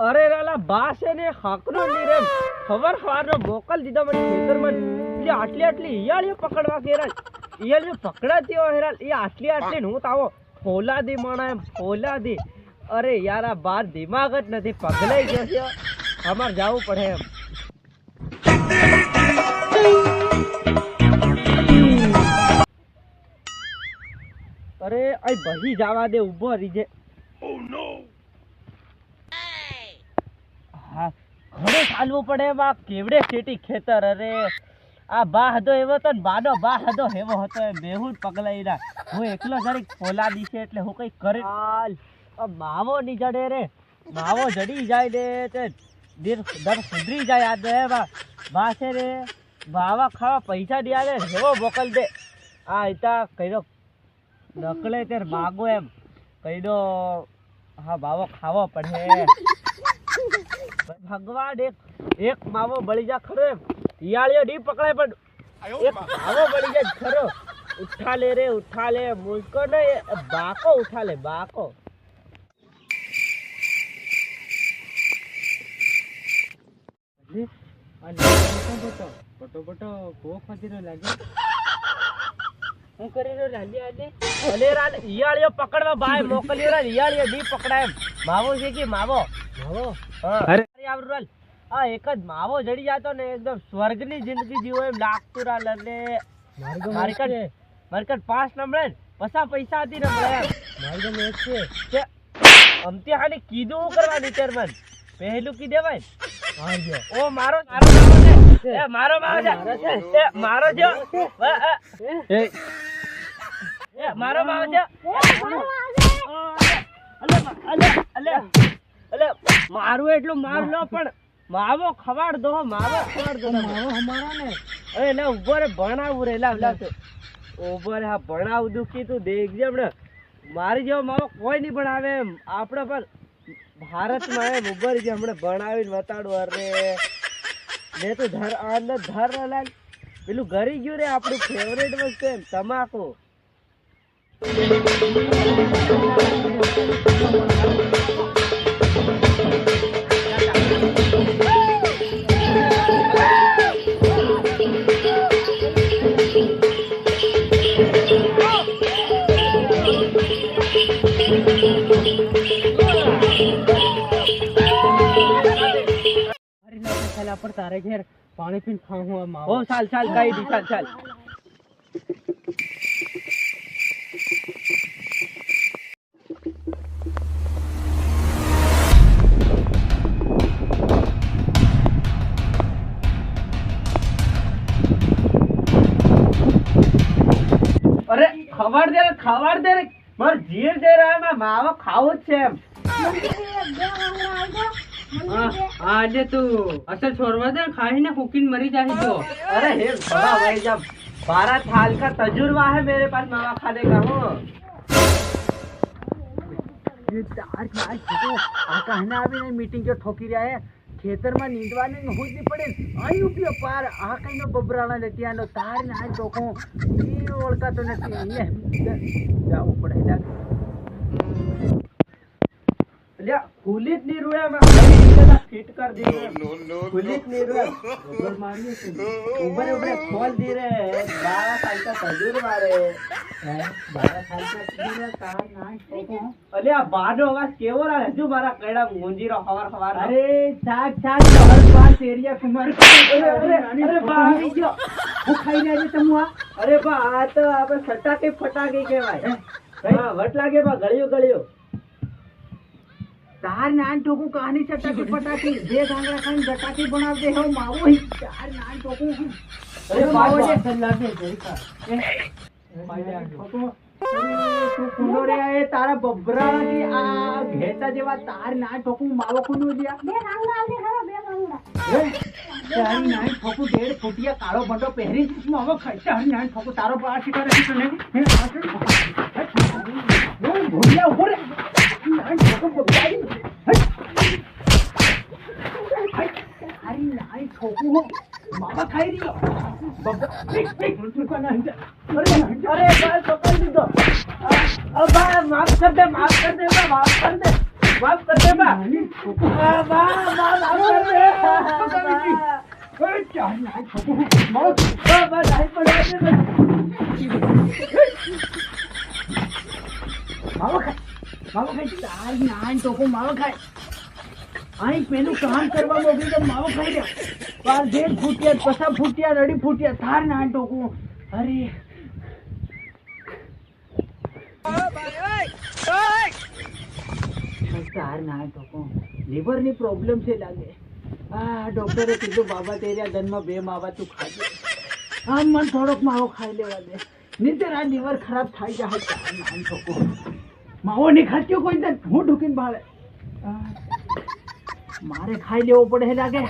અરે રાલા બા છે ને હાકરો ની રે ખબર મોકલ દીધા મને ખેતરમાં એટલે આટલી ઈયાળીઓ પકડવા કેરા ઈયાળીઓ પકડાતી હોય હેરાલ એ આટલી હું તાવો ફોલા દી માણા એમ ફોલા દી અરે યાર આ બાર દિમાગ જ નથી પગલાઈ ગયો છે અમાર જાવું પડે એમ અરે આ બહી જવા દે ઉભો રીજે હા ઘરે ચાલવું પડે બા કેવડે ખેતી ખેતર અરે આ બા હતો એવો તો બાનો બા હતો એવો હતો એ બેહું પગલાઈ ના હું એકલો જરીક ફોલા દીશે એટલે હું કઈ કરે હાલ માવો ની જડે રે માવો જડી જાય દે તે દર સુધરી જાય આ દે બા છે રે બાવા ખાવા પૈસા દિયા રે એવો મોકલ દે આ ઇતા કઈરો નકલે તેર માગો એમ કઈરો હા બાવો ખાવો પડે ભગવાન એક માવો બળી જા ખરો એમ ઈયાળીઓ ડી પકડાય પણ એક માવો બળી જાય ખરો ઉઠા લે મુસ્કો ને બાકો ઉઠા લે બાકો બટો ભૂખ વધી લાગે હું કરી રહ્યો લાલી આજે અલે રાલ ઈયાળીઓ પકડવા બાય મોકલ્યો રા ઈયાળીઓ ડી પકડાય એમ માવો છે કે માવો હા અરે આવરાલ આ એક જ માવો જડી જાતો ને એકદમ સ્વર્ગની જિંદગી જીવો એમ લાગતું રાલ એટલે માર્કેટ 5 નંબર પસા પૈસા હતી ને મળે માર્કેટ એક છે અમતી હાની કીધું કરવાની ચેરમેન પહેલું કી દેવાય હાજો ઓ મારો છે એ મારો માવો છે એ મારો છે એ મારો માવો છે અલે મારું એટલું માર લો પણ માવો ખવાડ દો માવો હમારા ને અરે ના ઉભો રે ભણાવું રે લા ઉભો રે હા ભણાવું દુખી તું દેખજે હમણે મારી જેવો માવો કોઈ નહીં ભણાવે એમ આપણે પણ ભારતમાં એમ ઉભો રહી હમણે ભણાવીને બતાડું અરે મેં તો ધર લાગ પેલું ઘરી ગયું રે આપણું ફેવરેટ વસ્તુ એમ તમાકુ पर तारे घेर पानी पीन खाऊं माँ ओ साल कई दी साल अरे खबर दे रे मार जीर दे रहा है मैं मावा खाओ छे આજે તું અસલ છોડવા દે ખાઈને ફૂકીને મરી જાય તો अरे हे बड़ा भाई जब 12 साल का तजुर्बा है मेरे पास मावा खाने का हो ये तार का तो आका है ना अभी नहीं मीटिंग जो ठोकी रहा है ખેતર માં નીંદવાની હોજ ની પડે આયુ પીઓ પાર આ કઈનો બબરાણા લેટિયાનો તાર ને આ ટોકો એ ઓળખાતો નથી લે જાવું પડે લ્યા ખુલીત ની રૂયા માં ફિટ कर दी खुलित नहीं रे गोबर मारिए ऊपर खोल दी रे 12 साल का तजुर्बा रे 12 साल का तजुर्बा कार ना अरे आ बाडो आवाज केवो रे हजू मारा कड़ा मुंजीरो खबर अरे साग हर पास एरिया कुमार अरे बाई जो वो खाई ले तमुआ अरे बा आ तो आपे फटाके केवाय हां वट लागे बा गळियो तार नान टोकू कहानी चटाकी पटाकी दे गांगड़ा खान चटाकी बना दे हो मावो ही तार नान टोकू अरे मावो जे सल्ला दे जरीका तू कुनो रे आए तारा बबरा की आ घेता जेवा तार नान टोकू मावो कुनो दिया बे गांगड़ा दे खरा बे गांगड़ा तारी नान टोकू डेढ़ फुटिया काळो बंडो पहरी मावो खट्टा नान टोकू तारो पासी करे तने हे आसे वो भूलिया ऊपर नान टोकू बगाई अरे नाई ठोकू हो मामा खाई रही हो अरे बस पकड़ दी दो अब माफ कर दे માફ કર દે બા. બા માફ કર દે. બા નહીં પડે. માવો ખાય તાર નાન ટોકો માવો ખાય અહીં પેલું કામ કરવા મોકલી તો માવો ખાઈ દે બાર જેલ ફૂટ્યા પસા ફૂટ્યા રડી ફૂટ્યા તાર નાન ટોકો અરે તાર નાન ટોકો લીવરની પ્રોબ્લેમ છે લાગે ડોક્ટરે કીધું બાબા તેરા જન્મ 2 માવા તું ખાજે મને થોડોક માવો ખાઈ લેવા દે નીતર આ લીવર ખરાબ થઈ જાય તાર નાન ટોકો માવો નહીં ખાત્યો કોઈ હું ઢૂકીને ભાળે મારે ખાઈ લેવો પડે લાગે